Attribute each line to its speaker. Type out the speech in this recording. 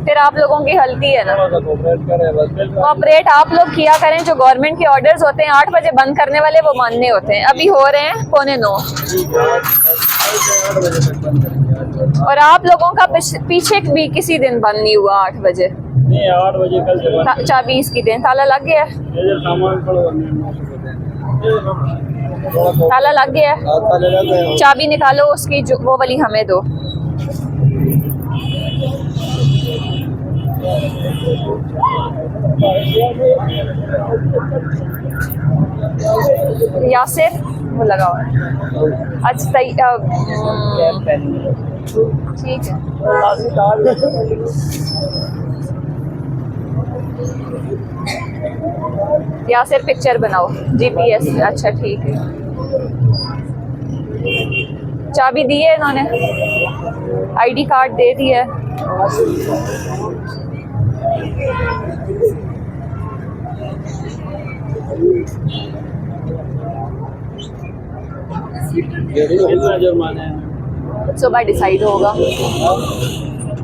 Speaker 1: फिर आप लोगों की गलती है ना, कोऑपरेट आप लोग किया करें। जो गवर्नमेंट के ऑर्डर्स होते हैं 8 बजे बंद करने वाले, वो मानने होते हैं। अभी हो रहे हैं 8:45। और आप लोगों का पीछे भी किसी दिन बंद नहीं हुआ 8 बजे।
Speaker 2: नहीं 8 बजे कल
Speaker 1: चाबी इसकी दें, ताला लग गया है, ताला लग गया है। चाबी निकालो उसकी, जो वो वाली हमें दो। यासिर वो लगा हुआ है। अच्छा ठीक है। यासिर पिक्चर बनाओ, GPS। अच्छा ठीक है। चाबी दी है इन्होंने, ID कार्ड दे दिया है। सुबह डिसाइड होगा।